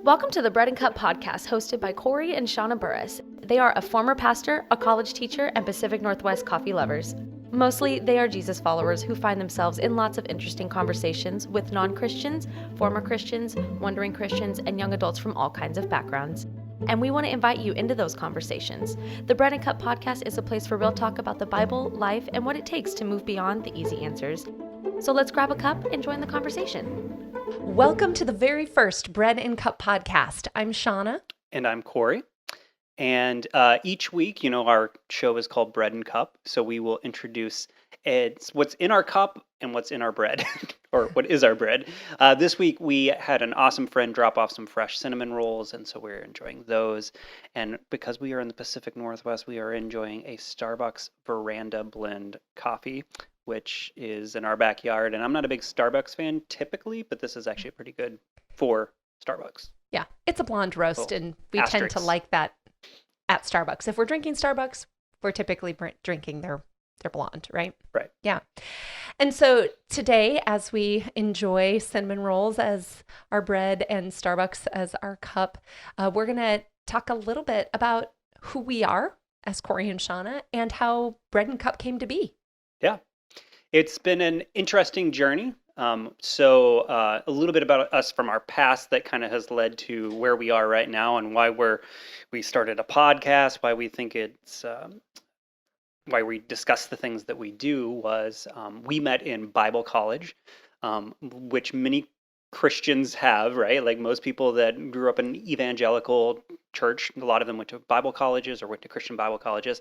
Welcome to the Bread and Cup podcast hosted by Corey and Shauna Burris. They are a former pastor, a college teacher, and Pacific Northwest coffee lovers. Mostly, they are Jesus followers who find themselves in lots of interesting conversations with non-Christians, former Christians, wondering Christians, and young adults from all kinds of backgrounds. And we want to invite you into those conversations. The Bread and Cup podcast is a place for real talk about the Bible, life, and what it takes to move beyond the easy answers. So let's grab a cup and join the conversation. Welcome to the very first Bread and Cup podcast. I'm Shauna. And I'm Corey. And each week, our show is called Bread and Cup. So we will introduce what's in our cup and what's in our bread, or what is our bread. This week, we had an awesome friend drop off some fresh cinnamon rolls. And so we're enjoying those. And because we are in the Pacific Northwest, we are enjoying a Starbucks Veranda Blend coffee, which is in our backyard. And I'm not a big Starbucks fan typically, but this is actually pretty good for Starbucks. Yeah, it's a blonde roast, and we tend Asterisks. to like that at Starbucks. If we're drinking Starbucks, we're typically drinking their blonde, right? Right. Yeah. And so today, as we enjoy cinnamon rolls as our bread and Starbucks as our cup, we're going to talk a little bit about who we are as Corey and Shauna and how Bread and Cup came to be. Yeah. It's been an interesting journey. So a little bit about us from our past that kind of has led to where we are right now and why we started a podcast, why we think it's why we discuss the things that we do was we met in Bible college, which many Christians have, right? Like most people that grew up in evangelical church, a lot of them went to Bible colleges or went to Christian Bible colleges.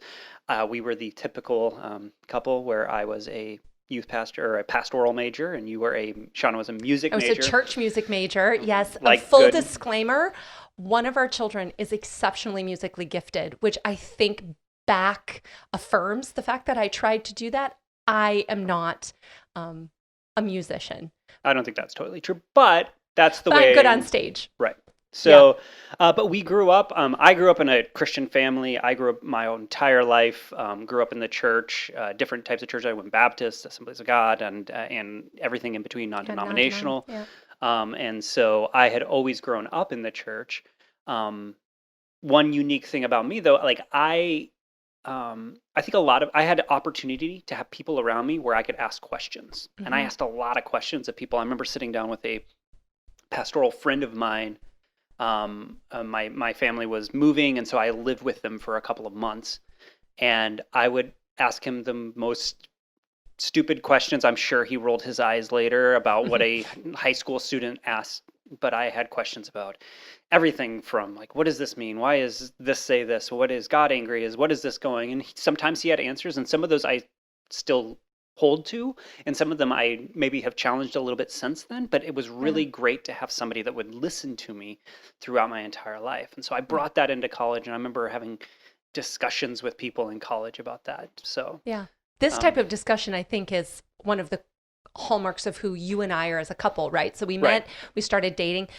We were the typical couple where I was a youth pastor or a pastoral major, and Shauna was a music major. I was a church music major. Yes. Like a full good. disclaimer, one of our children is exceptionally musically gifted, which I think back affirms the fact that I tried to do that. I am not a musician. I don't think that's totally true, but that's the But way. I'm good on stage. Right. So, but we grew up, I grew up in a Christian family. I grew up my entire life, grew up in the church, different types of church. I went Baptist, Assemblies of God, and everything in between, non-denominational. Yeah. And so I had always grown up in the church. One unique thing about me though, like I think I had the opportunity to have people around me where I could ask questions. And I asked a lot of questions of people. I remember sitting down with a pastoral friend of mine. My family was moving, and so I lived with them for a couple of months, and I would ask him the most stupid questions. I'm sure he rolled his eyes later about what a high school student asked, but I had questions about everything from like, what does this mean? Why is this say this? What is God angry? What is this going? And sometimes he had answers, and some of those I still hold to, and some of them I maybe have challenged a little bit since then, but it was really great to have somebody that would listen to me throughout my entire life. And so I brought that into college, and I remember having discussions with people in college about that. So Yeah. This type of discussion, I think, is one of the hallmarks of who you and I are as a couple, right? So we met, we started dating.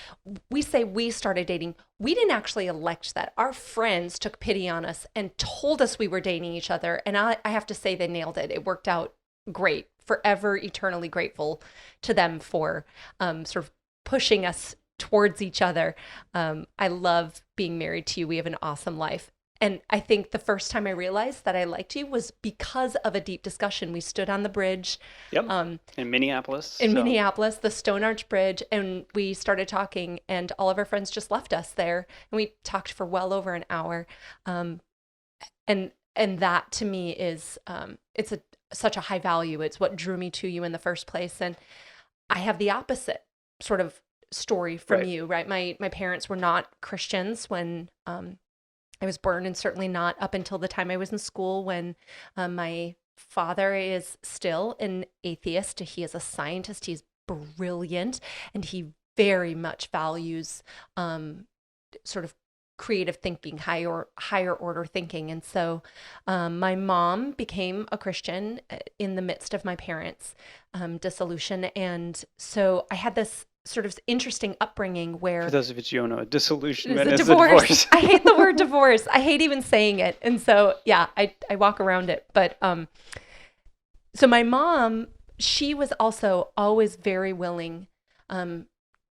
We say we started dating. We didn't actually elect that. Our friends took pity on us and told us we were dating each other. And I have to say they nailed it. It worked out great. Forever eternally grateful to them for sort of pushing us towards each other. I love being married to you. We have an awesome life. And I think the first time I realized that I liked you was because of a deep discussion. We stood on the bridge. in Minneapolis. Minneapolis, the Stone Arch Bridge, and we started talking, and all of our friends just left us there. And we talked for well over an hour. And that to me is, it's such a high value. It's what drew me to you in the first place. And I have the opposite sort of story from you, right? My parents were not Christians when I was born, and certainly not up until the time I was in school, when my father is still an atheist. He is a scientist. He's brilliant, and he very much values sort of creative thinking, higher order thinking. And so my mom became a Christian in the midst of my parents' dissolution. And so I had this sort of interesting upbringing where... For those of you who don't know, disillusionment is is a a divorce. I hate the word divorce. I hate even saying it. And so, yeah, I walk around it. But so my mom, she was also always very willing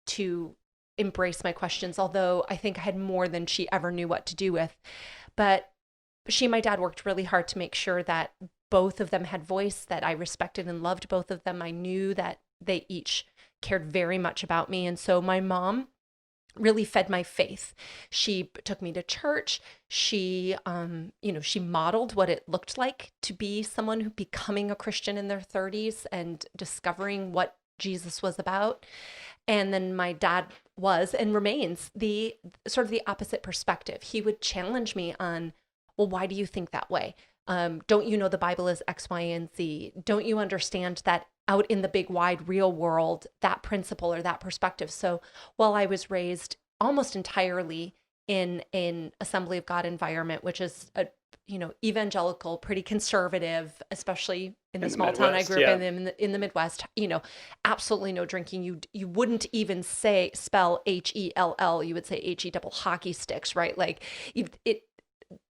to embrace my questions, although I think I had more than she ever knew what to do with. But she and my dad worked really hard to make sure that both of them had voice, that I respected and loved both of them. I knew that they each cared very much about me. And so my mom really fed my faith. She took me to church. She, she modeled what it looked like to be someone who becoming a Christian in their 30s and discovering what Jesus was about. And then my dad was and remains the sort of the opposite perspective. He would challenge me on, well, why do you think that way? Don't you know the Bible is X, Y, and Z? Don't you understand that out in the big, wide, real world, that principle or that perspective? So while I was raised almost entirely in an Assembly of God environment, which is a evangelical, pretty conservative, especially in the In the small town I Midwest, grew up yeah. in the Midwest, absolutely no drinking. You wouldn't even spell HELL. You would say HE double hockey sticks, right? Like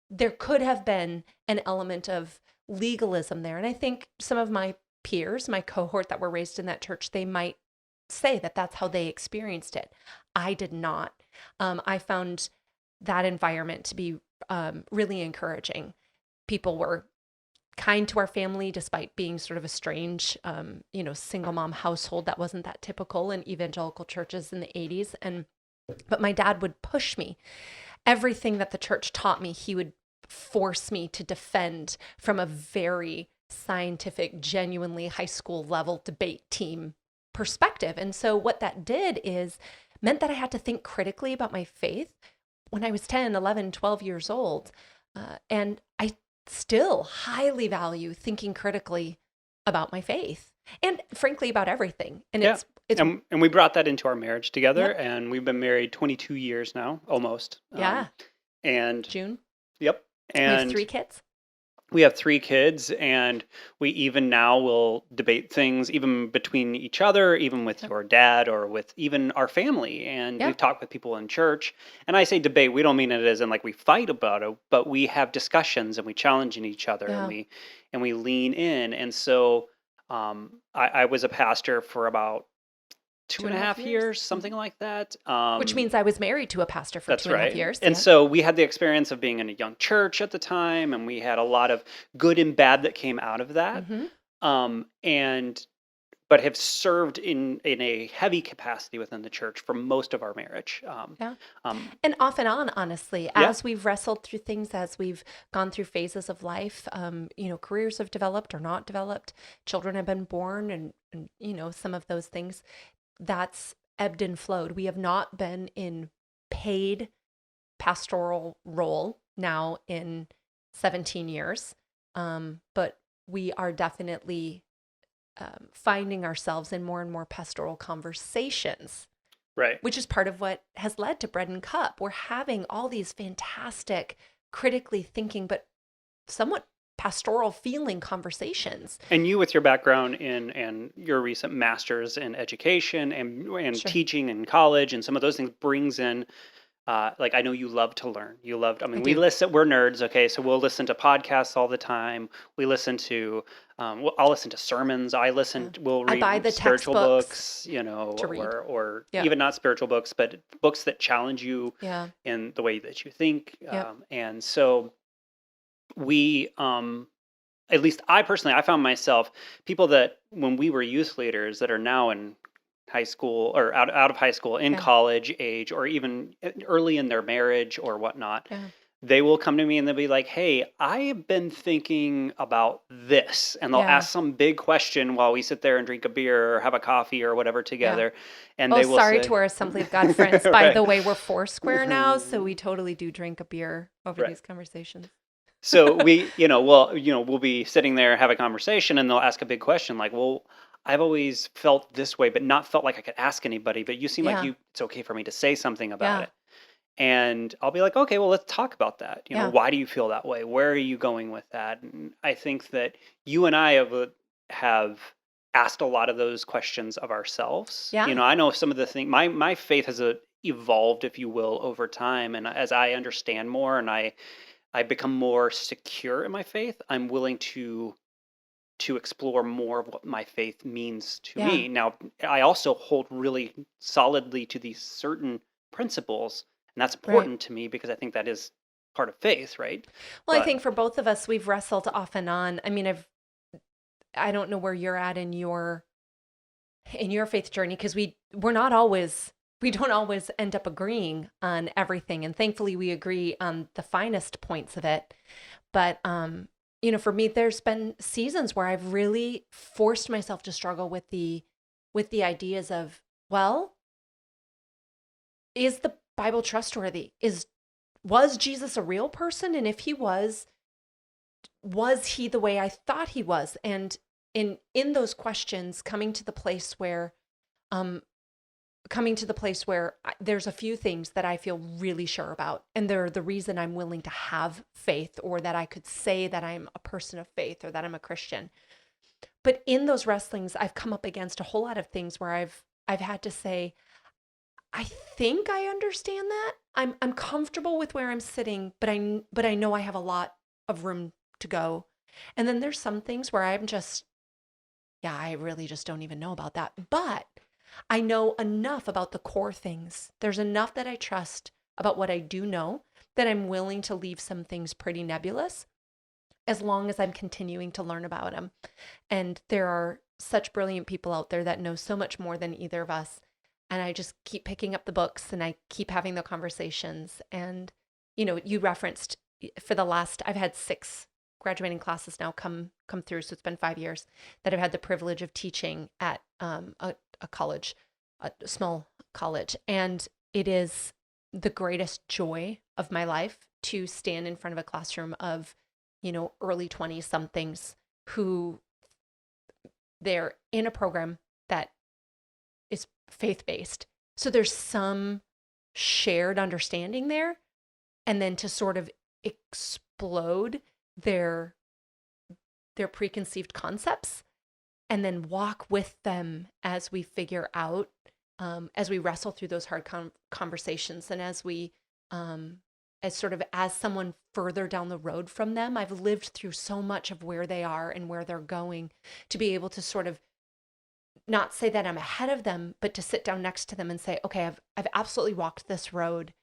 there could have been an element of legalism there. And I think some of my peers, my cohort that were raised in that church, they might say that that's how they experienced it. I did not. I found that environment to be really encouraging. People were kind to our family despite being sort of a strange, single mom household that wasn't that typical in evangelical churches in the 80s. But my dad would push me. Everything that the church taught me, he would force me to defend from a very scientific, genuinely high school level debate team perspective. And so what that did is meant that I had to think critically about my faith when I was 10, 11, 12 years old. And I still highly value thinking critically about my faith and frankly about everything. And Yeah. it's And we brought that into our marriage together, Yep. and we've been married 22 years now, almost. Yeah. And June. yep. We have And 3 kids. we have 3 kids, and we even now will debate things even between each other, even with your dad or with even our family. And Yeah. we've talked with people in church. And I say debate, we don't mean it as in like we fight about it, but we have discussions and we challenge each other Yeah. and we lean in. And so I was a pastor for about 2.5 years, something like that. Which means I was married to a pastor for That's 2.5 right. years. And Yeah. so we had the experience of being in a young church at the time, and we had a lot of good and bad that came out of that. And but have served in a heavy capacity within the church for most of our marriage. Yeah. Um, And off and on, honestly, Yeah. as we've wrestled through things, as we've gone through phases of life, careers have developed or not developed, children have been born, and some of those things, that's ebbed and flowed. We have not been in paid pastoral role now in 17 years, but we are definitely finding ourselves in more and more pastoral conversations, right. which is part of what has led to Bread and Cup. We're having all these fantastic, critically thinking, but somewhat pastoral feeling conversations. And you, with your background in and your recent master's in education and Sure. teaching in college and some of those things brings in, like I know you love to learn. We do. listen. We're nerds, okay? So we'll listen to podcasts all the time. We listen to, I'll listen to sermons. We'll I read buy the spiritual textbooks books, to read. or Yep. even not spiritual books, but books that challenge you Yeah. in the way that you think. Yep. And so we, at least I personally, I found myself people that when we were youth leaders that are now in high school or out of high school, in Yeah. college age, or even early in their marriage or whatnot, Yeah. they will come to me and they'll be like, "Hey, I have been thinking about this," and they'll Yeah. ask some big question while we sit there and drink a beer or have a coffee or whatever together, and they will sorry say, to our Assembly of God friends. By Right. the way, we're Foursquare now, so we totally do drink a beer over Right. these conversations. So we'll be sitting there, have a conversation, and they'll ask a big question like, "Well, I've always felt this way, but not felt like I could ask anybody. But you seem like Yeah. it's okay for me to say something about Yeah. it." And I'll be like, "Okay, well, let's talk about that. Yeah. Why do you feel that way? Where are you going with that?" And I think that you and I have asked a lot of those questions of ourselves. Yeah. I know some of the things. My faith has evolved, if you will, over time, and as I understand more and I become more secure in my faith, I'm willing to to explore more of what my faith means to Yeah. me. Now, I also hold really solidly to these certain principles, and that's Right. important to me because I think that is part of faith, right? Well, I But think for both of us, we've wrestled off and on. I mean, I don't know where you're at in your faith journey, because we don't always end up agreeing on everything, and thankfully we agree on the finest points of it. But for me, there's been seasons where I've really forced myself to struggle with the ideas of, well, is the Bible trustworthy? Was Jesus a real person? And if he was he the way I thought he was? And in those questions, coming to the place where there's a few things that I feel really sure about, and they're the reason I'm willing to have faith, or that I could say that I'm a person of faith, or that I'm a Christian. But in those wrestlings, I've come up against a whole lot of things where I've had to say, I think I understand that. I'm comfortable with where I'm sitting, but I know I have a lot of room to go. And then there's some things where I'm just, yeah, I really just don't even know about that. But I know enough about the core things. There's enough that I trust about what I do know that I'm willing to leave some things pretty nebulous, as long as I'm continuing to learn about them. And there are such brilliant people out there that know so much more than either of us. And I just keep picking up the books, and I keep having the conversations. And, you referenced I've had 6 graduating classes now come through. So it's been 5 years that I've had the privilege of teaching at a college, a small college. And it is the greatest joy of my life to stand in front of a classroom of, early 20 somethings who they're in a program that is faith-based. So there's some shared understanding there. And then to sort of explode their preconceived concepts, and then walk with them as we figure out, as we wrestle through those hard conversations, and as someone further down the road from them. I've lived through so much of where they are and where they're going, to be able to sort of not say that I'm ahead of them, but to sit down next to them and say, okay, I've absolutely walked this road.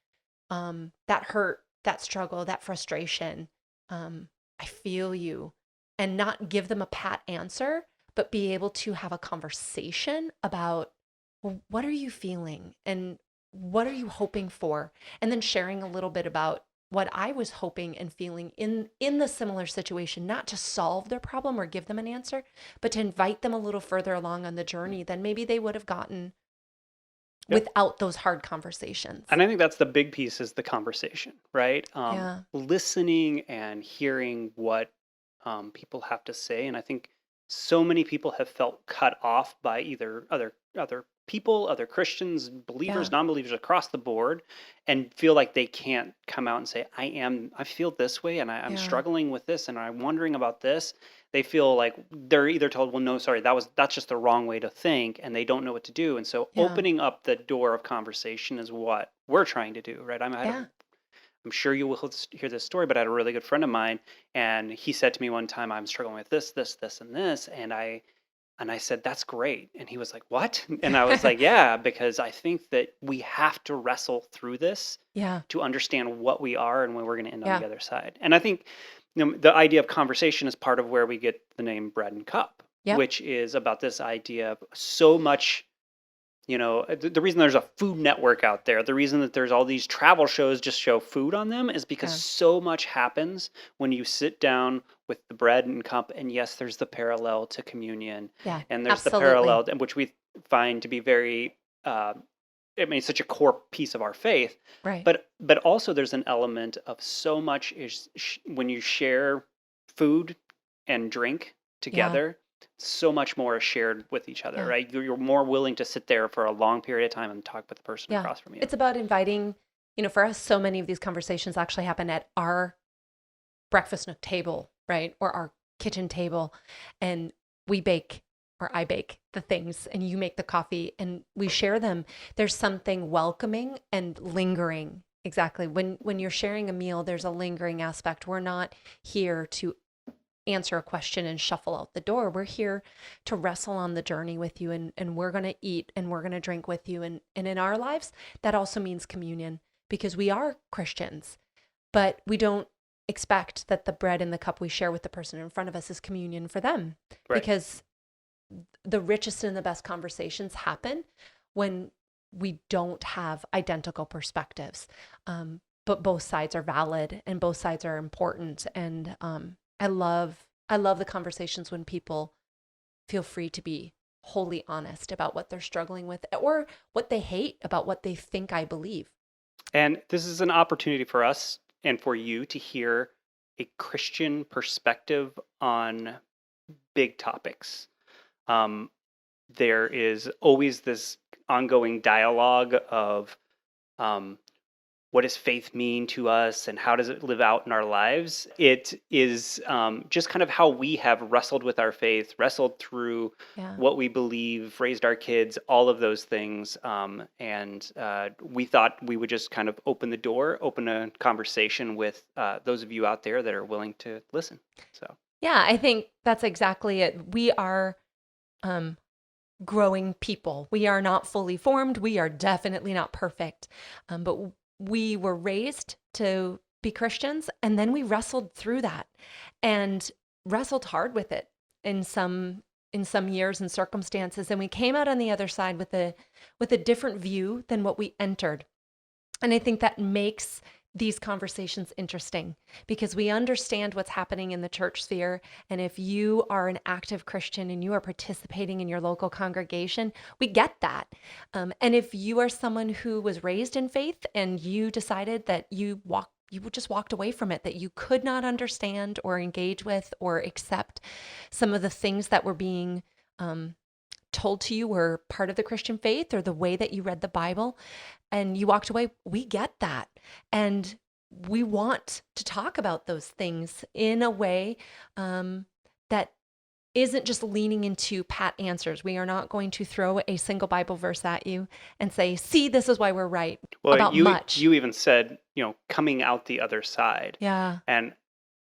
That hurt, that struggle, that frustration. I feel you. And not give them a pat answer, but be able to have a conversation about, well, what are you feeling? And what are you hoping for? And then sharing a little bit about what I was hoping and feeling in the similar situation, not to solve their problem or give them an answer, but to invite them a little further along on the journey than maybe they would have gotten Yep. without those hard conversations. And I think that's the big piece, is the conversation, right? Yeah. Listening and hearing what people have to say. And I think so many people have felt cut off by either other people, other Christians, believers, Yeah. non-believers across the board, and feel like they can't come out and say, I feel this way, and I'm Yeah. struggling with this, and I'm wondering about this. They feel like they're either told, well, no, sorry, that's just the wrong way to think, and they don't know what to do. And so Yeah. opening up the door of conversation is what we're trying to do, right? Yeah. I'm sure you will hear this story, but I had a really good friend of mine, and he said to me one time, I'm struggling with this, and this, and I said, that's great. And he was like, what? And I was like, yeah, because I think that we have to wrestle through this Yeah. to understand what we are and when we're going to end on Yeah. the other side. And I think the idea of conversation is part of where we get the name Bread and Cup, Yep. which is about this idea of so much. The reason there's a Food Network out there, the reason that there's all these travel shows just show food on them, is because Yeah. so much happens when you sit down with the bread and cup. And yes, there's the parallel to communion, Yeah. and there's the Absolutely. parallel, which we find to be very, such a core piece of our faith. Right. But also there's an element of so much is when you share food and drink together, so much more is shared with each other, Yeah. right? You're more willing to sit there for a long period of time and talk with the person Yeah. across from you. It's about inviting, for us, so many of these conversations actually happen at our breakfast nook table, right? Or our kitchen table. And we bake, or I bake the things, and you make the coffee, and we share them. There's something welcoming and lingering. Exactly. When you're sharing a meal, there's a lingering aspect. We're not here to answer a question and shuffle out the door. We're here to wrestle on the journey with you, and we're going to eat and we're going to drink with you. And in our lives, that also means communion, because we are Christians, but we don't expect that the bread and the cup we share with the person in front of us is communion for them. Right. Because the richest and the best conversations happen when we don't have identical perspectives. But both sides are valid and both sides are important. And I love the conversations when people feel free to be wholly honest about what they're struggling with or what they hate about what they think I believe. And this is an opportunity for us and for you to hear a Christian perspective on big topics. There is always this ongoing dialogue of what does faith mean to us and how does it live out in our lives? It is just kind of how we have wrestled with our faith, wrestled through what we believe, raised our kids, all of those things. And we thought we would just kind of open the door, open a conversation with those of you out there that are willing to listen. So yeah, I think that's exactly it. We are growing people. We are not fully formed. We are definitely not perfect. But we were raised to be Christians, and then we wrestled through that and wrestled hard with it in some years and circumstances. And we came out on the other side with a different view than what we entered. And I think that makes these conversations interesting because we understand what's happening in the church sphere. And if you are an active Christian and you are participating in your local congregation, we get that. And if you are someone who was raised in faith and you decided that you just walked away from it, that you could not understand or engage with or accept some of the things that were being told to you were part of the Christian faith or the way that you read the Bible, and you walked away, we get that. And we want to talk about those things in a way that isn't just leaning into pat answers. We are not going to throw a single Bible verse at you and say, see, this is why we're right about much. You even said, coming out the other side. Yeah. And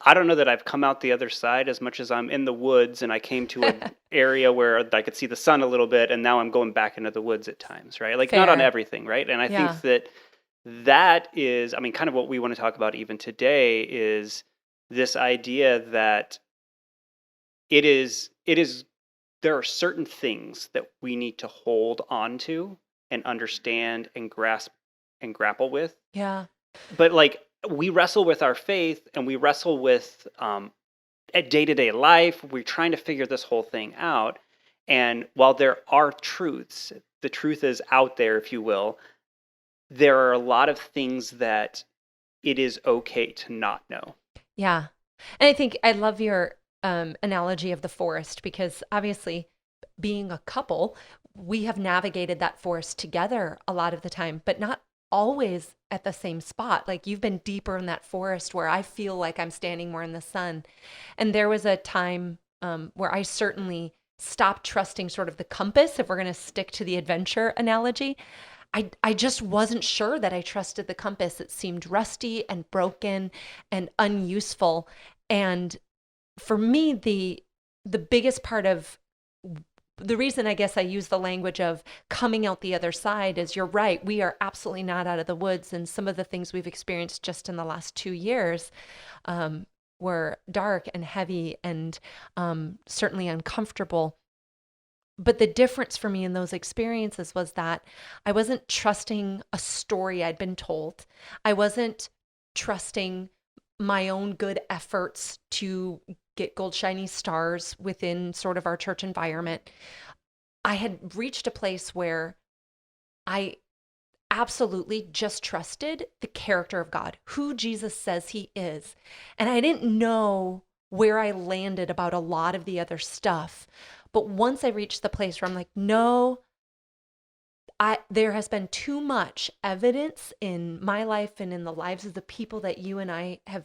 I don't know that I've come out the other side as much as I'm in the woods and I came to an area where I could see the sun a little bit and now I'm going back into the woods at times, right? Like not on everything, right? And I think that is, kind of what we want to talk about even today is this idea that there are certain things that we need to hold on to and understand and grasp and grapple with. Yeah. But we wrestle with our faith and we wrestle with at day-to-day life. We're trying to figure this whole thing out. And while there are truths, the truth is out there, if you will, there are a lot of things that it is okay to not know. Yeah. And I think I love your analogy of the forest because obviously being a couple, we have navigated that forest together a lot of the time, but not always at the same spot. Like you've been deeper in that forest where I feel like I'm standing more in the sun. And there was a time where I certainly stopped trusting sort of the compass, if we're going to stick to the adventure analogy. I just wasn't sure that I trusted the compass. It seemed rusty and broken and unuseful. And for me, the biggest part of the reason I guess I use the language of coming out the other side is you're right. We are absolutely not out of the woods. And some of the things we've experienced just in the last 2 years were dark and heavy and certainly uncomfortable. But the difference for me in those experiences was that I wasn't trusting a story I'd been told. I wasn't trusting my own good efforts to get gold shiny stars within sort of our church environment. I had reached a place where I absolutely just trusted the character of God, who Jesus says he is. And I didn't know where I landed about a lot of the other stuff. But once I reached the place where I'm like, no, there has been too much evidence in my life and in the lives of the people that you and I have,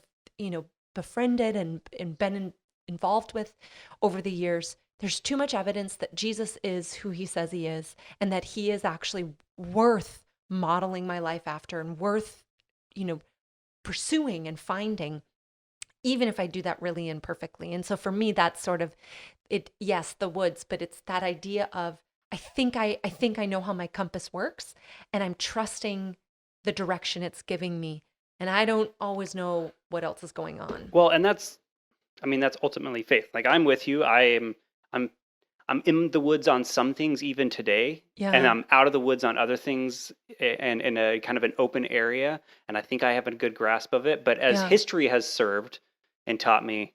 befriended and been involved with over the years. There's too much evidence that Jesus is who he says he is, and that he is actually worth modeling my life after and worth, pursuing and finding. even if I do that really imperfectly. And so for me, that's sort of it. Yes, the woods, but it's that idea of I think I know how my compass works, and I'm trusting the direction it's giving me, and I don't always know what else is going on. Well, and that's ultimately faith. Like I'm with you. I'm I'm in the woods on some things even today, and Yeah, I'm out of the woods on other things and in a kind of an open area, and I think I have a good grasp of it. But as yeah, history has served and taught me,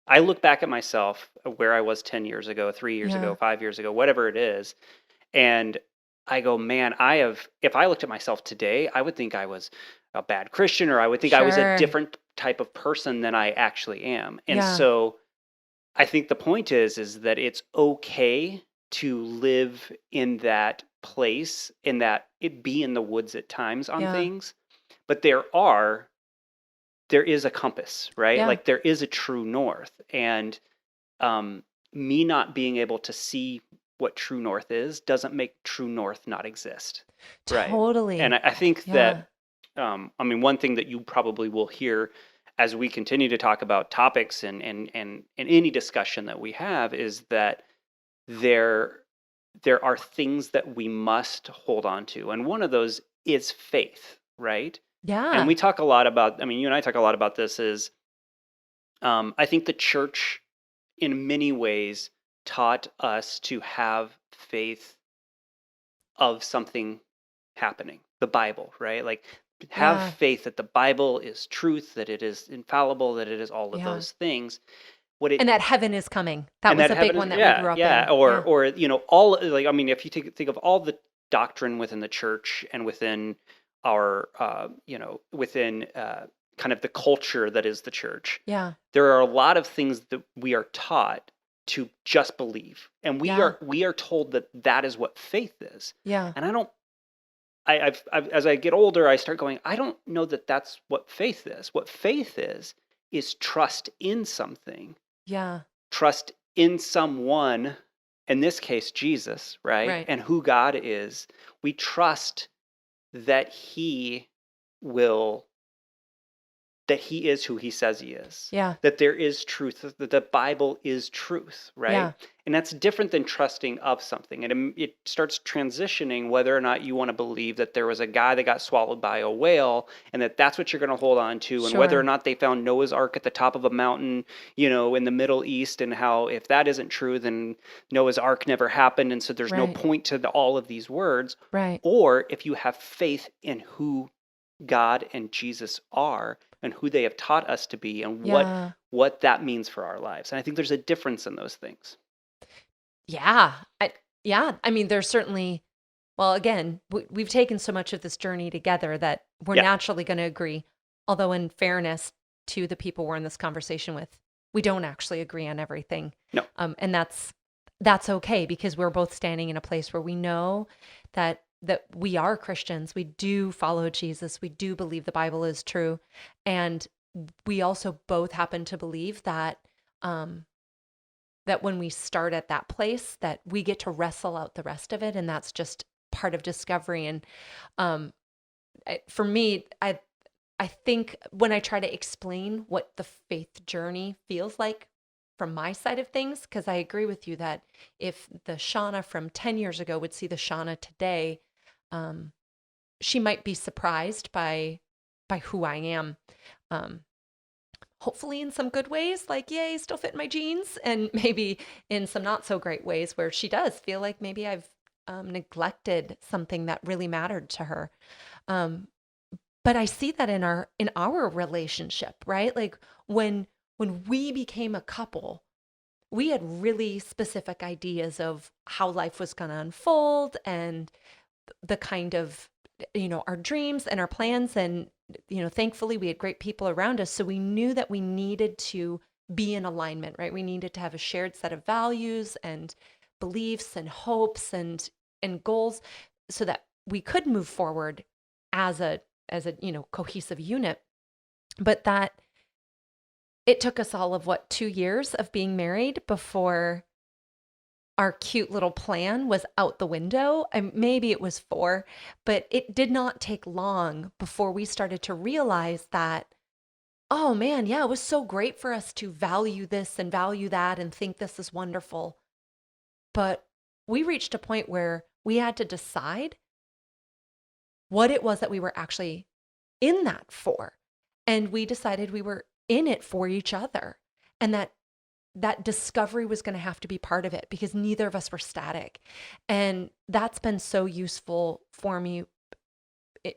I look back at myself where I was 10 years ago, 3 years ago, yeah, 5 years ago, whatever it is, and I go, man, if I looked at myself today, I would think I was a bad Christian, or I would think I was a sure, different type of person than I actually am. And yeah, so I think the point is that it's okay to live in that place, in that it be in the woods at times on yeah, things, but there is a compass, right? yeah, Like there is a true north. And um, me not being able to see what true north is doesn't make true north not exist, right? And totally, I think yeah, that, I mean, one thing that you probably will hear as we continue to talk about topics and any discussion that we have is that there there are things that we must hold on to, and one of those is faith, right? And yeah, we talk a lot about, I mean, you and I talk a lot about this. Is I think the church in many ways taught us to have faith of something happening, the Bible, right? Like have yeah, faith that the Bible is truth, that it is infallible, that it is all of yeah. those things. What it And that heaven is coming. That and was that a big heaven is, one that we yeah, grew up yeah, in. Yeah, or all, like, I mean, if you think of all the doctrine within the church and within our within kind of the culture that is the church, yeah, there are a lot of things that we are taught to just believe, and yeah, we are told that that is what faith is. yeah, And I don't I've as I get older, I start going, I don't know that that's what faith is. What faith is trust in something, yeah, trust in someone, in this case Jesus, right? right. And who God is. We trust that will that he is who he says he is, Yeah, that there is truth, that the Bible is truth, right? yeah, And that's different than trusting of something. And it starts transitioning whether or not you want to believe that there was a guy that got swallowed by a whale and that that's what you're going to hold on to, and whether or sure, not they found Noah's Ark at the top of a mountain, in the Middle East, and how if that isn't true, then Noah's Ark never happened. And so there's no right, point to all of these words. right. Or if you have faith in who God and Jesus are and who they have taught us to be and Yeah, what that means for our lives. And I think there's a difference in those things. yeah, yeah. I mean, there's certainly, well, again, we've taken so much of this journey together that we're Yeah. naturally going to agree. Although, in fairness to the people we're in this conversation with, we don't actually agree on everything, No. and that's okay because we're both standing in a place where we know that we are Christians. We do follow Jesus. We do believe the Bible is true, and we also both happen to believe that um, that when we start at that place, that we get to wrestle out the rest of it, and that's just part of discovery. And um, for me, I think when I try to explain what the faith journey feels like from my side of things, because I agree with you that if the Shauna from 10 years ago would see the Shauna today, um, she might be surprised by who I am. Um, Hopefully in some good ways, like, yay, still fit in my jeans, and maybe in some not so great ways where she does feel like maybe I've neglected something that really mattered to her. Um, but I see that in our relationship, right? Like when we became a couple, we had really specific ideas of how life was going to unfold and the kind of our dreams and our plans, and thankfully we had great people around us, so we knew that we needed to be in alignment, right? We needed to have a shared set of values and beliefs and hopes and goals so that we could move forward as a cohesive unit. But that it took us all of 2 years of being married before our cute little plan was out the window. And maybe it was 4, but it did not take long before we started to realize that oh man, yeah, it was so great for us to value this and value that and think this is wonderful. But we reached a point where we had to decide what it was that we were actually in that for. And we decided we were in it for each other. And that discovery was going to have to be part of it because neither of us were static. And that's been so useful for me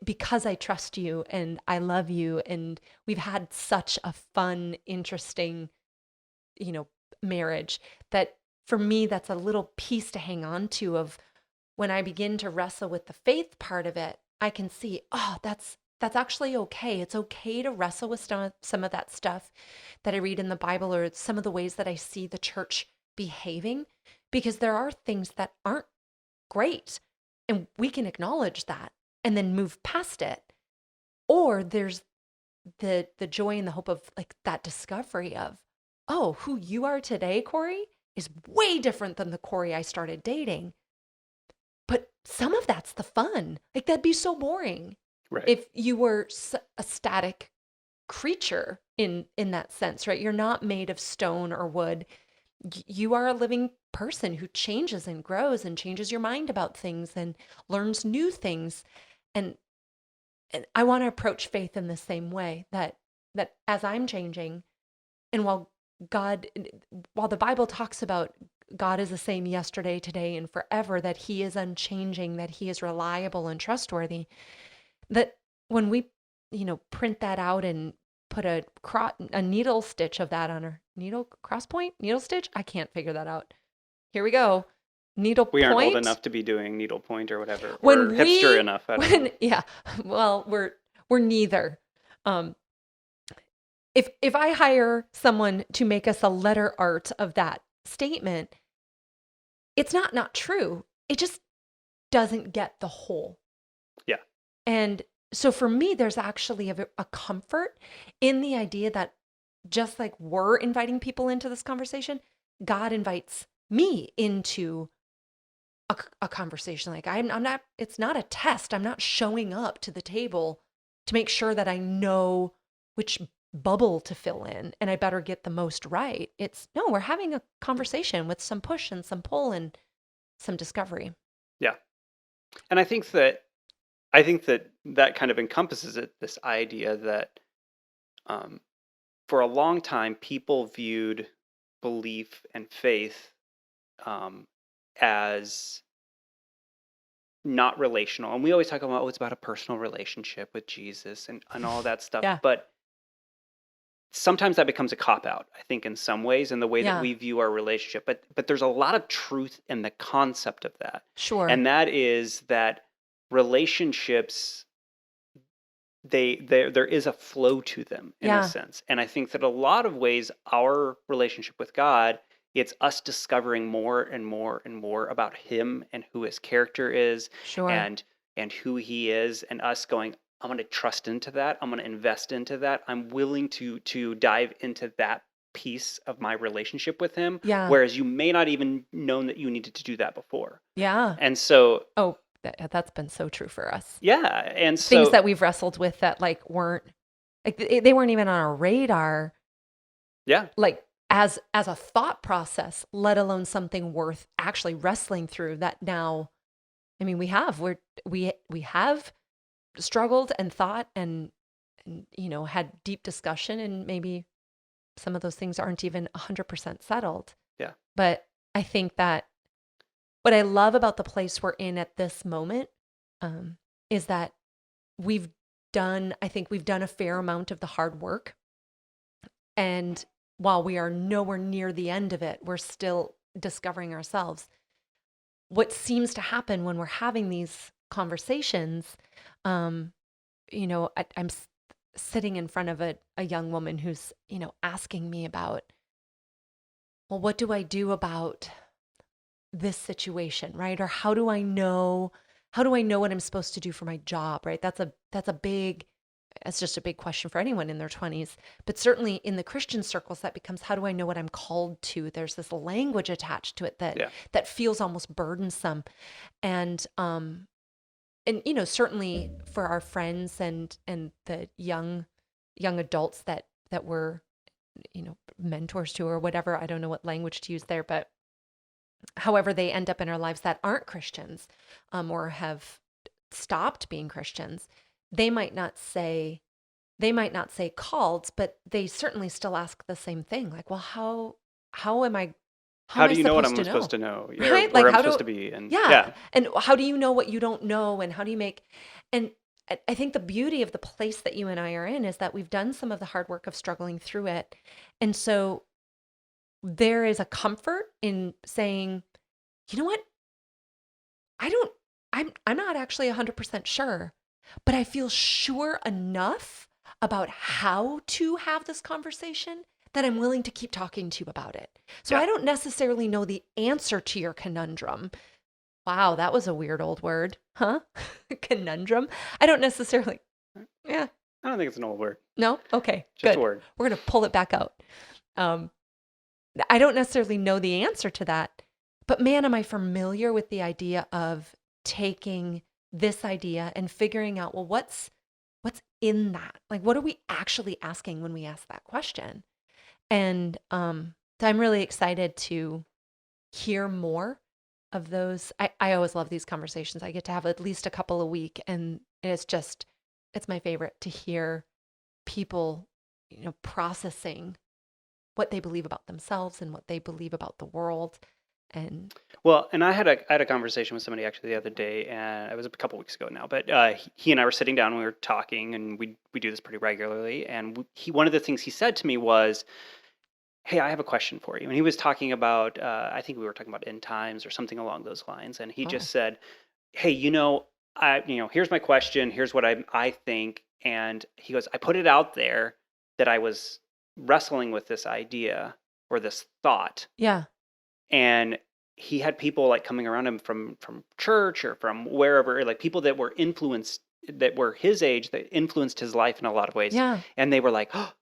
because I trust you and I love you. And we've had such a fun, interesting, marriage that for me, that's a little piece to hang on to of when I begin to wrestle with the faith part of it, I can see, oh, that's actually okay. It's okay to wrestle with some of that stuff that I read in the Bible or some of the ways that I see the church behaving, because there are things that aren't great and we can acknowledge that and then move past it. Or there's the joy and the hope of like that discovery of, oh, who you are today, Corey, is way different than the Corey I started dating. But some of that's the fun. Like that'd be so boring Right. if you were a static creature in that sense, right? You're not made of stone or wood. You are a living person who changes and grows and changes your mind about things and learns new things. And I want to approach faith in the same way that as I'm changing, and while the Bible talks about God is the same yesterday, today, and forever, that he is unchanging, that he is reliable and trustworthy, that when we, print that out and put a needle stitch of that on our needle stitch, I can't figure that out. Here we go. Needle We aren't old point. enough to be doing needlepoint or whatever, When or hipster enough. I don't know. Yeah, well, we're neither. If I hire someone to make us a letter art of that statement, it's not true. It just doesn't get the whole. Yeah. And so for me, there's actually a comfort in the idea that just like we're inviting people into this conversation, God invites me into a conversation. Like I'm not, it's not a test. I'm not showing up to the table to make sure that I know which bubble to fill in and I better get the most right. It's no, we're having a conversation with some push and some pull and some discovery. Yeah. And I think that kind of encompasses it, this idea that for a long time, people viewed belief and faith as not relational. And we always talk about, oh, it's about a personal relationship with Jesus and all that stuff. Yeah. But sometimes that becomes a cop-out, I think, in some ways, in the way Yeah. that we view our relationship. But there's a lot of truth in the concept of that. Sure. And that is that relationships, there is a flow to them in Yeah. a sense. And I think that a lot of ways our relationship with God, it's us discovering more and more and more about him and who his character is Sure. and who he is, and us going, I'm going to trust into that. I'm going to invest into that. I'm willing to dive into that piece of my relationship with him. Yeah. Whereas you may not even known that you needed to do that before. Yeah. And so, Oh, that's been so true for us. yeah. And so Things that we've wrestled with that like weren't like they weren't even on our radar, yeah, like as a thought process, let alone something worth actually wrestling through. That now, I mean, we have struggled and thought and had deep discussion, and maybe some of those things aren't even 100% settled. Yeah. But I think that what I love about the place we're in at this moment is that I think we've done a fair amount of the hard work. And while we are nowhere near the end of it, we're still discovering ourselves. What seems to happen when we're having these conversations, I'm sitting in front of a young woman who's, asking me about, well, what do I do about this situation, right? Or how do I know what I'm supposed to do for my job, right? That's just a big question for anyone in their 20s. But certainly in the Christian circles, that becomes, how do I know what I'm called to? There's this language attached to it that feels almost burdensome. And certainly for our friends and the young adults that that we're, mentors to or whatever. I don't know what language to use there, but however they end up in our lives that aren't Christians, or have stopped being Christians, they might not say called, but they certainly still ask the same thing. Like, well, how am I How do you know what I'm supposed to supposed to know? know? Right? Where Like, I'm how supposed do to be? And yeah. yeah. And how do you know what you don't know? And how do you make, and I think the beauty of the place that you and I are in is that we've done some of the hard work of struggling through it. And so there is a comfort in saying, you know what? I'm not actually 100% sure, but I feel sure enough about how to have this conversation that I'm willing to keep talking to you about it. So Yeah. I don't necessarily know the answer to your conundrum. Wow, that was a weird old word, huh? Conundrum. I don't necessarily, yeah, I don't think it's an old word. no? Okay, Just good. a word. We're going to pull it back out. I don't necessarily know the answer to that, but man, am I familiar with the idea of taking this idea and figuring out, well, what's in that? Like, what are we actually asking when we ask that question? And so I'm really excited to hear more of those. I always love these conversations. I get to have at least a couple a week, and it's my favorite to hear people, processing what they believe about themselves and what they believe about the world. And Well, and I had a conversation with somebody actually the other day, and it was a couple weeks ago now. But he and I were sitting down, and we were talking, and we do this pretty regularly. And one of the things he said to me was, "Hey, I have a question for you." And he was talking about, I think we were talking about end times or something along those lines. And he oh, just said, "Hey, here's my question. Here's what I think." And he goes, "I put it out there that I was wrestling with this idea or this thought." yeah, And he had people like coming around him from church or from wherever, like people that were influenced, that were his age, that influenced his life in a lot of ways. yeah. And they were like, "Oh,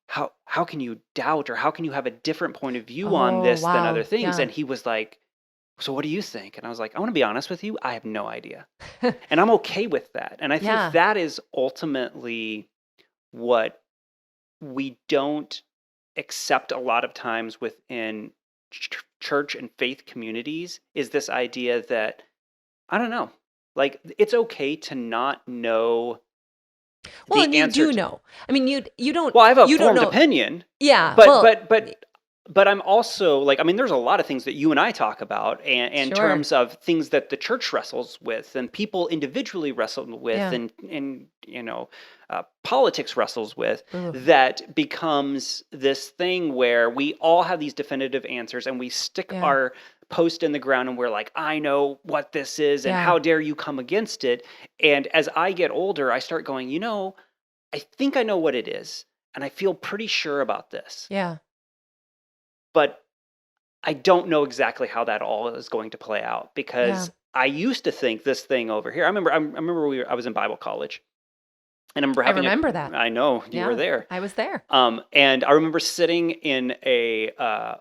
how can you doubt, or how can you have a different point of view on Oh, this than other wow. things?" Yeah. And he was like, "So what do you think?" And I was like, "I want to be honest with you, I have no idea." And I'm okay with that. And I think Yeah. that is ultimately what we don't accept a lot of times within church and faith communities, is this idea that, I don't know, like it's okay to not know Well, the and you answer do to. know. I mean, you don't Well, I have a you don't formed know. opinion, Yeah. but Well, but I'm also like, I mean, there's a lot of things that you and I talk about, and in sure. terms of things that the church wrestles with, and people individually wrestle with, Yeah. and politics wrestles with, Ugh. that becomes this thing where we all have these definitive answers, and we stick Yeah. our post in the ground, and we're like, "I know what this is, and Yeah. how dare you come against it?" And as I get older, I start going, I think I know what it is, and I feel pretty sure about this, Yeah. but I don't know exactly how that all is going to play out, Yeah. because I used to think this thing over here. I remember I was in Bible college, and I remember I having remember that. I know you were Yeah. there. I was there. And I remember sitting in a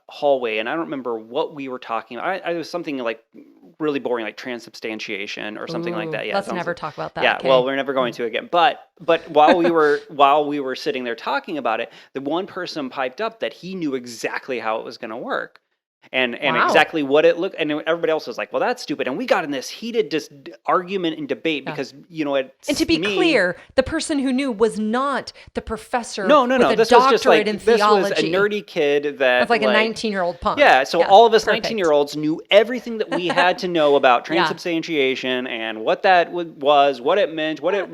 hallway, and I don't remember what we were talking about. It was something like really boring, like transubstantiation or something like Ooh, that. Yeah, let's sounds never like, talk about that. yeah. Well, Okay. we're never going to again. But while we were sitting there talking about it, the one person piped up that he knew exactly how it was going to work. And Wow. exactly what it looked, and everybody else was like, "Well, that's stupid." And we got in this heated argument and debate Yeah. because And to be clear, the person who knew was not the professor no, with a this was just doctorate like in this was a theology. nerdy kid that That's like a 19-year-old punk. yeah. So Yeah. all of us Perfect. 19-year-olds knew everything that we had to know about Yeah. transubstantiation and what that was, what it meant, what it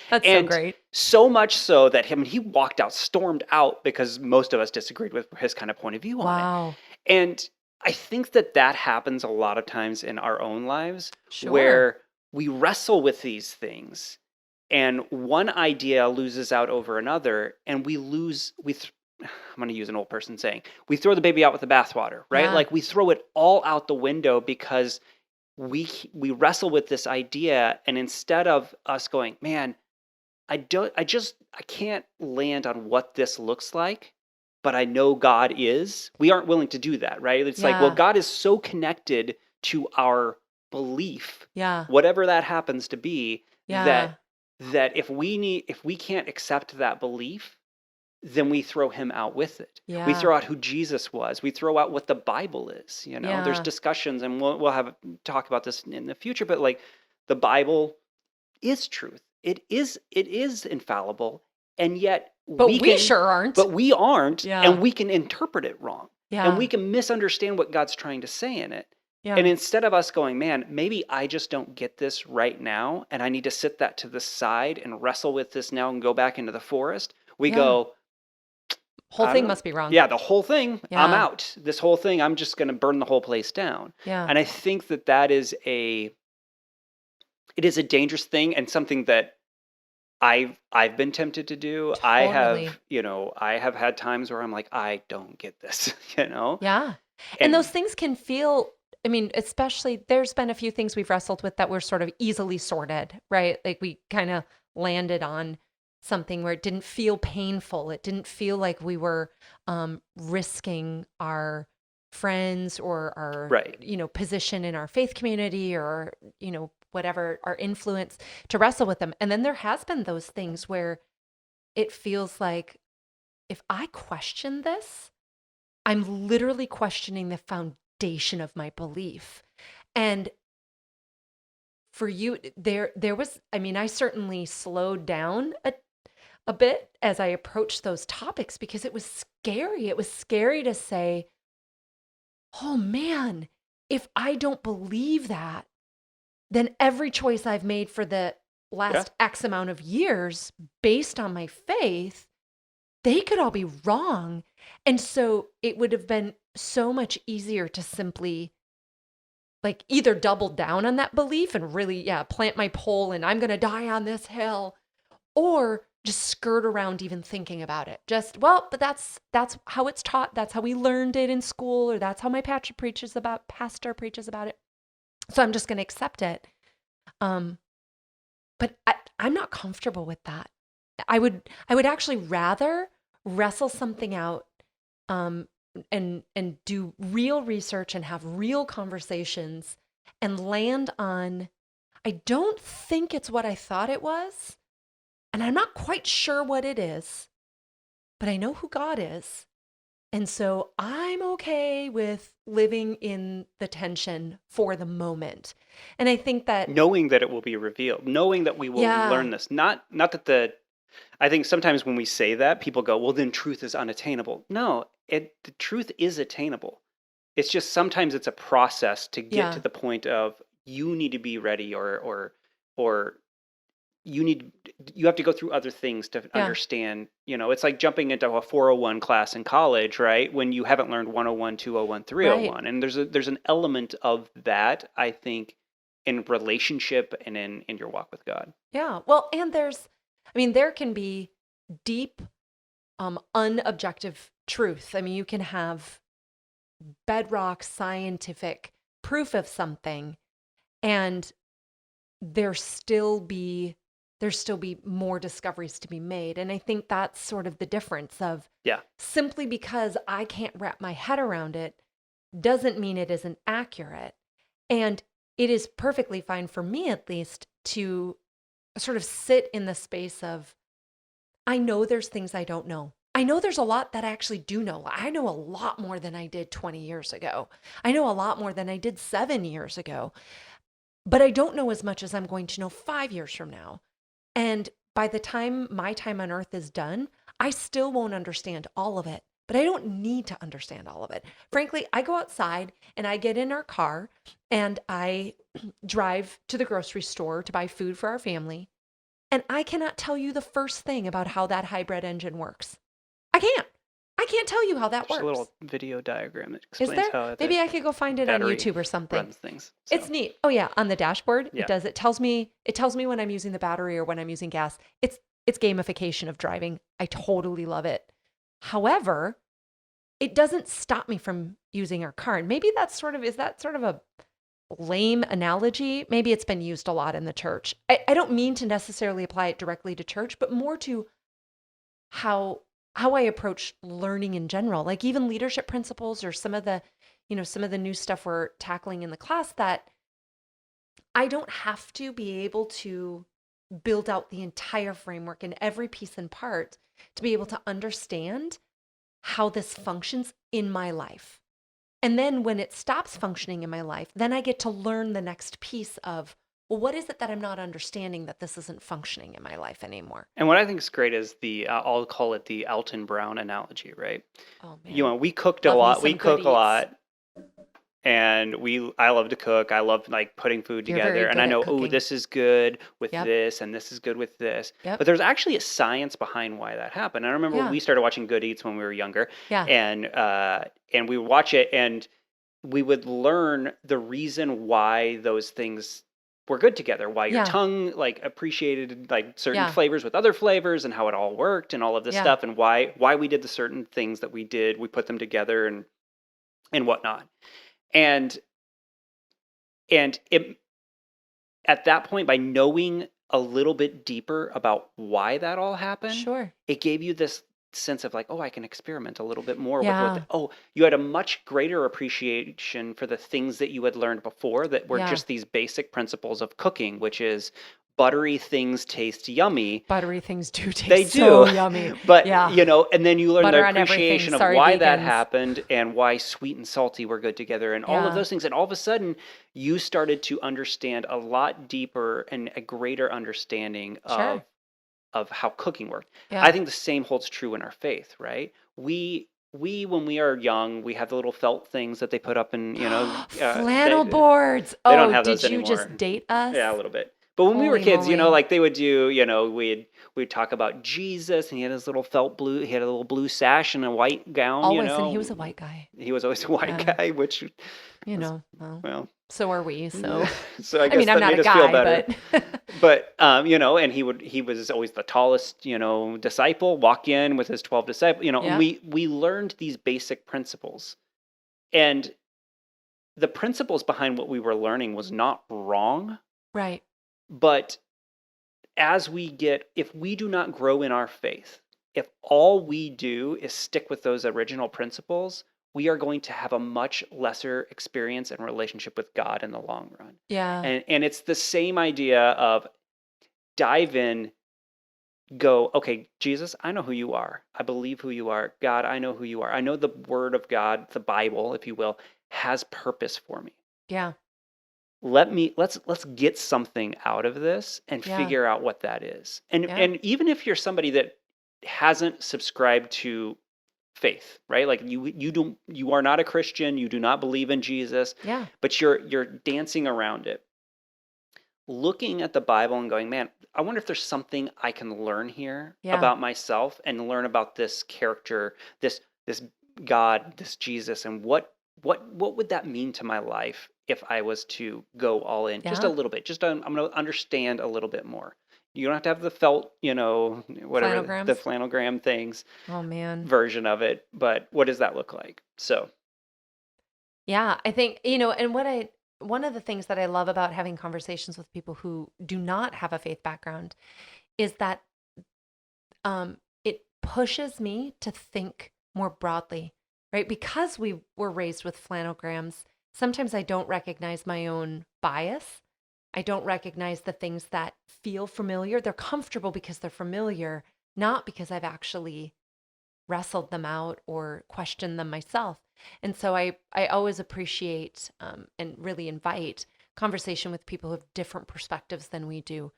That's so and great. so much so that he walked out, stormed out, because most of us disagreed with his kind of point of view on it. Wow. And I think that happens a lot of times in our own lives, Sure. where we wrestle with these things, and one idea loses out over another, and I'm going to use an old person saying, we throw the baby out with the bathwater, right? Yeah. Like we throw it all out the window because we wrestle with this idea, and instead of us going, "Man, I can't land on what this looks like, but I know God is," we aren't willing to do that, right? It's like, well, Yeah. God is so connected to our belief, Yeah. whatever that happens to be, Yeah. that if we can't accept that belief, then we throw him out with it. We Yeah. throw out who Jesus was. We throw out what the Bible is. There's Yeah. discussions, and we'll have talk about this in the future. But like, the Bible is truth. It is infallible, and yet But we can, sure aren't. but we aren't, Yeah. and we can interpret it wrong, Yeah. and we can misunderstand what God's trying to say in it. Yeah. And instead of us going, man, maybe I just don't get this right now, and I need to sit that to the side and wrestle with this now and go back into the forest, we Yeah. go, Whole I thing don't- must be wrong. yeah, the whole thing, I'm Yeah. out. This whole thing, I'm just going to burn the whole place down. Yeah. And I think that is it is a dangerous thing, and something that I've been tempted to do. I Totally. have had times where I'm like, I don't get this, Yeah. And And those things can feel, I mean, especially there's been a few things we've wrestled with that were sort of easily sorted, right? Like we kind of landed on something where it didn't feel painful. It didn't feel like we were risking our friends or our, Right. position in our faith community or, whatever, our influence to wrestle with them. And then there has been those things where it feels like if I question this, I'm literally questioning the foundation of my belief. And for you, there was, I mean, I certainly slowed down a bit as I approached those topics because it was scary. It was scary to say, oh man, if I don't believe that, then every choice I've made for the last X amount of years based on my faith, they could all be wrong. And so it would have been so much easier to simply like either double down on that belief and really, plant my pole and I'm going to die on this hill, or just skirt around even thinking about it. But that's how it's taught. That's how we learned it in school, or that's how my pastor preaches about it. So I'm just going to accept it. But I'm not comfortable with that. I would actually rather wrestle something out, and do real research and have real conversations and land on, I don't think it's what I thought it was, and I'm not quite sure what it is, but I know who God is. And so I'm okay with living in the tension for the moment. And I think that knowing that it will be revealed, knowing that we will learn this, not that I think sometimes when we say that, people go, well, then truth is unattainable. No, the truth is attainable. It's just sometimes it's a process to get to the point of you need to be ready, or you have to go through other things to understand. It's like jumping into a 401 class in college, right? When you haven't learned 101, 201, 301. And there's an element of that, I think, in relationship and in your walk with God. Yeah. Well, and there can be deep, unobjective truth. I mean, you can have bedrock scientific proof of something, and there still be more discoveries to be made. And I think that's sort of the difference of simply because I can't wrap my head around it doesn't mean it isn't accurate. And it is perfectly fine for me, at least, to sort of sit in the space of, I know there's things I don't know. I know there's a lot that I actually do know. I know a lot more than I did 20 years ago. I know a lot more than I did 7 years ago. But I don't know as much as I'm going to know 5 years from now. And by the time my time on earth is done, I still won't understand all of it. But I don't need to understand all of it. Frankly, I go outside and I get in our car and I drive to the grocery store to buy food for our family. And I cannot tell you the first thing about how that hybrid engine works. I can't tell you how that There's works. a little video diagram that Is explains there? how Maybe I could go find it on battery YouTube or something. runs things. So. It's neat. Oh yeah, on the dashboard, Yeah. it does. It tells me when I'm using the battery or when I'm using gas. It's gamification of driving. I totally love it. However, it doesn't stop me from using our car. And maybe is that sort of a lame analogy? Maybe it's been used a lot in the church. I don't mean to necessarily apply it directly to church, but more to how I approach learning in general, like even leadership principles or some of the new stuff we're tackling in the class, that I don't have to be able to build out the entire framework and every piece and part to be able to understand how this functions in my life. And then when it stops functioning in my life, then I get to learn the next piece of, well, what is it that I'm not understanding that this isn't functioning in my life anymore? And what I think is great is I'll call it the Alton Brown analogy, right? Oh You man, know, we cooked a love me lot. some We good cook a eats. lot, and I love to cook. I love like putting food You're very together, and good I at know, oh, cooking. this is good with Yep, this, and this is good with this. But yep, there's actually a science behind why that happened. I remember yeah, we started watching Good Eats when we were younger, yeah, and we would watch it, and we would learn the reason why those things were good together, why your yeah, tongue like appreciated like certain yeah, flavors with other flavors, and how it all worked, and all of this yeah, stuff, and why we did the certain things that we did. We put them together and whatnot. And it at that point, by knowing a little bit deeper about why that all happened, sure. it gave you this sense of like, oh, I can experiment a little bit more with Yeah, you had a much greater appreciation for the things that you had learned before that were yeah. just these basic principles of cooking, which is buttery things taste yummy. Buttery things do They taste do. so yummy. But, Yeah, and then you learn the butter on everything. appreciation of Sorry, why that vegans. happened and why sweet and salty were good together and all of Yeah, those things. And all of a sudden, you started to understand a lot deeper and a greater understanding sure. of how cooking worked. I Yeah. think the same holds true in our faith, right? We when we are young, we have the little felt things that they put up in, Flannel boards. they don't Oh, have those did you anymore. just date us? Yeah, a little bit. But when we were Holy kids, moly. like they would do, we'd talk about Jesus, and he had his little he had a little blue sash and a white gown, Always. And he was a white guy. He was always a white Yeah. guy, which was, Well, well, so are we. So, so I I guess mean, I'm that not made a us feel guy, better. but But and he was always the tallest, disciple, walk in with his 12 disciples, and yeah, we learned these basic principles. And the principles behind what we were learning was not wrong, right. but if we do not grow in our faith, if all we do is stick with those original principles, we are going to have a much lesser experience and relationship with God in the long run. Yeah, And it's the same idea of dive in, go, okay, Jesus, I know who you are. I believe who you are. God, I know who you are. I know the word of God, the Bible, if you will, has purpose for me. yeah, Let's get something out of this and yeah, figure out what that is. And yeah, and even if you're somebody that hasn't subscribed to faith, right? Like you are not a Christian, you do not believe in Jesus, yeah, but you're dancing around it. Looking at the Bible and going, man, I wonder if there's something I can learn here yeah, about myself and learn about this character, this God, this Jesus, and what would that mean to my life if I was to go all in just a yeah. little bit? I'm going to understand a little bit more. You don't have to have the felt, whatever the Flannelgrams. flannelgram things Oh man. version of it, but what does that look like? So, Yeah, I think, and one of the things that I love about having conversations with people who do not have a faith background is that it pushes me to think more broadly, right? Because we were raised with flannelgrams, sometimes I don't recognize my own bias. I don't recognize the things that feel familiar. They're comfortable because they're familiar, not because I've actually wrestled them out or questioned them myself. And so I always appreciate and really invite conversation with people who have different perspectives than we do.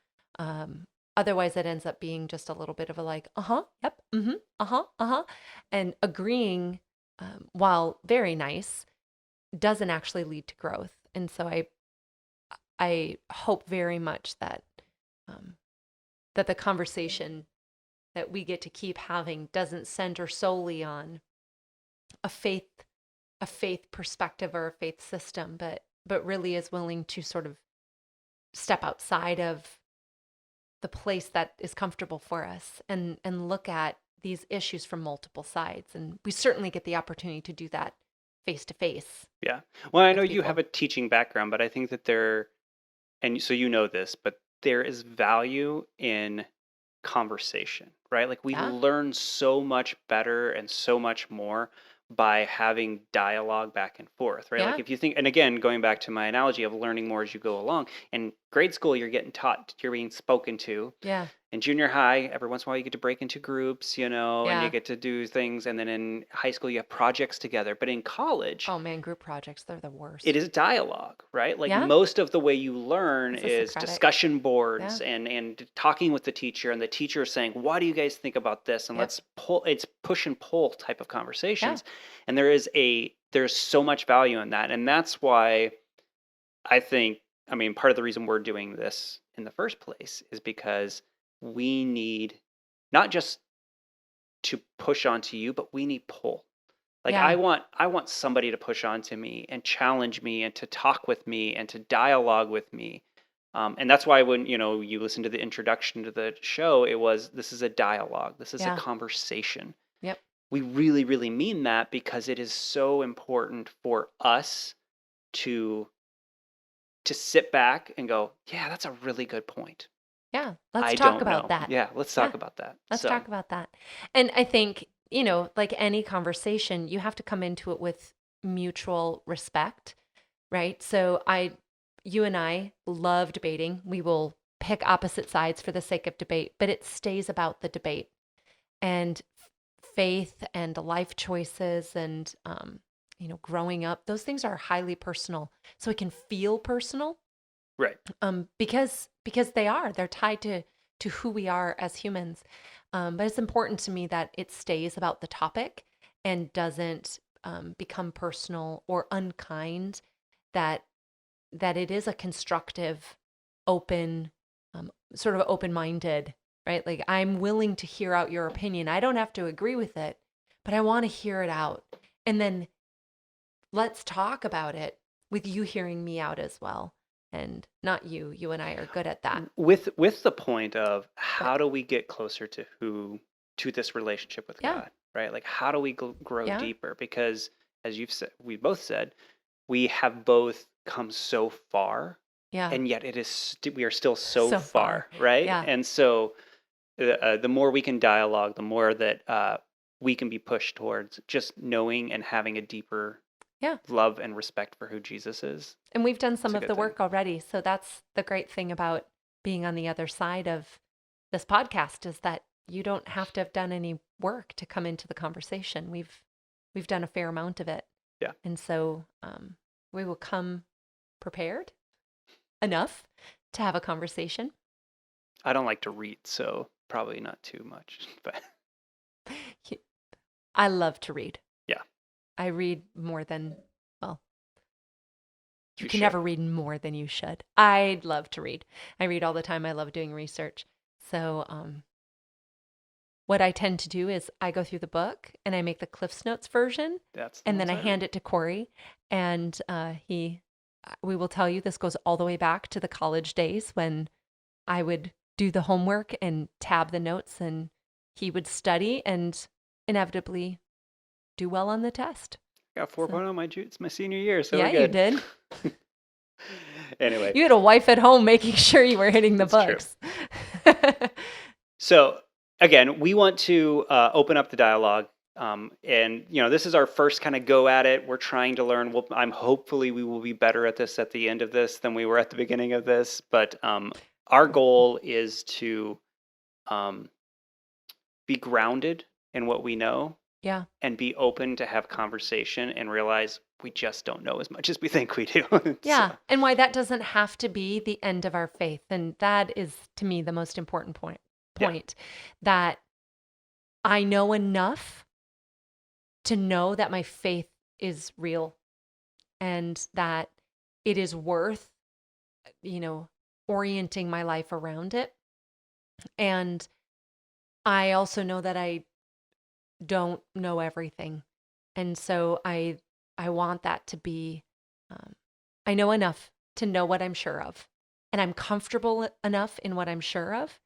Otherwise, it ends up being just a little bit of a like, yep, and agreeing, while very nice, doesn't actually lead to growth. And so I hope very much that that the conversation that we get to keep having doesn't center solely on a faith perspective or a faith system, but really is willing to sort of step outside of the place that is comfortable for us and look at these issues from multiple sides. And we certainly get the opportunity to do that face to face yeah. Well, I know with you have people. a teaching background, but I think that and so this, but there is value in conversation, right? Like we Yeah. learn so much better and so much more by having dialogue back and forth, right? Like Yeah. if you think, and again, going back to my analogy of learning more as you go along, and grade school, you're getting taught, you're being spoken to. Yeah. In junior high, every once in a while you get to break into groups, and you Yeah. get to do things. And then in high school, you have projects together. But in college, Oh man, group projects, they're the worst. it is dialogue, right? Like Yeah. most of the way you learn It's a is Socratic. discussion boards and talking with the teacher, and the teacher is saying, "What do you guys think about this?" And Yep. let's pull. It's push and pull type of Yeah. conversations, and there's so much value in that, and that's why I think. I mean, part of the reason we're doing this in the first place is because we need not just to push onto you, but we need pull. Like Yeah. I want somebody to push onto me and challenge me and to talk with me and to dialogue with me. And that's why when you listen to the introduction to the show, this is a dialogue. This is a Yeah. conversation. Yep. We really, really mean that because it is so important for us to sit back and go, yeah, that's a really good point. Yeah. Let's I talk don't about know. that. Yeah, let's Yeah. talk about that. Let's So talk about that. And I think, like any conversation, you have to come into it with mutual respect, right? So you and I love debating. We will pick opposite sides for the sake of debate, but it stays about the debate. And faith and life choices and, growing up, those things are highly personal. So it can feel personal, right. because they're tied to who we are as humans. But it's important to me that it stays about the topic and doesn't become personal or unkind. That it is a constructive, open, sort of open-minded, right? Like I'm willing to hear out your opinion. I don't have to agree with it, but I want to hear it out, and then let's talk about it with you hearing me out as well. And not you. You and I are good at that. With the point of how do we get closer to this relationship with Yeah. God, right? Like how do we grow Yeah. deeper? Because as we both said, we have both come so far, Yeah. and yet we are still so So far, far. right? Yeah. And so the more we can dialogue, the more that we can be pushed towards just knowing and having a deeper Yeah. love and respect for who Jesus is. And we've done some a of good the thing. work already. So that's the great thing about being on the other side of this podcast, is that you don't have to have done any work to come into the conversation. We've done a fair amount of it. Yeah. And so we will come prepared enough to have a conversation. I don't like to read, so probably not too much, but I love to read. Yeah. I read more than, well, you You can should. never read more than you should. I love to read. I read all the time. I love doing research. So what I tend to do is I go through the book and I make the Cliff's Notes version, that's the and then ones I read. hand it to Corey, and we will tell you this goes all the way back to the college days when I would do the homework and tab the notes, and he would study and inevitably do well on the test. Got 4.0 it's my senior year, so Yeah, we're you good. did. Anyway, You had a wife at home making sure you were hitting the That's true. books. so again, we want to open up the dialogue, and this is our first kind of go at it. We're trying to learn. Hopefully we will be better at this at the end of this than we were at the beginning of this. But our goal is to be grounded in what we know. Yeah. And be open to have conversation and realize we just don't know as much as we think we do. Yeah. So, And why that doesn't have to be the end of our faith. And that is, to me, the most important point. Yeah. That I know enough to know that my faith is real and that it is worth, orienting my life around it. And I also know that I don't know everything. And so I want that to be, I know enough to know what I'm sure of. And I'm comfortable enough in what I'm sure of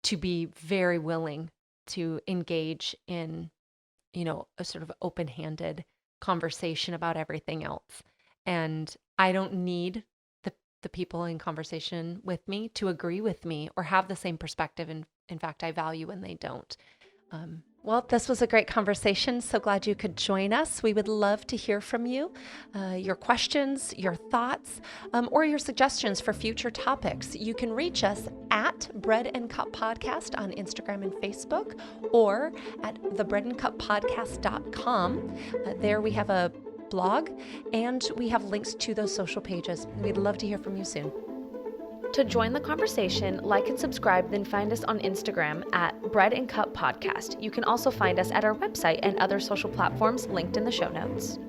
to be very willing to engage in, a sort of open-handed conversation about everything else. And I don't need the people in conversation with me to agree with me or have the same perspective. In fact, I value when they don't. Well, this was a great conversation. So glad you could join us. We would love to hear from you, your questions, your thoughts, or your suggestions for future topics. You can reach us at Bread and Cup Podcast on Instagram and Facebook, or at thebreadandcuppodcast.com. There we have a blog, and we have links to those social pages. We'd love to hear from you soon. To join the conversation, like and subscribe, then find us on Instagram at Bread and Cup Podcast. You can also find us at our website and other social platforms linked in the show notes.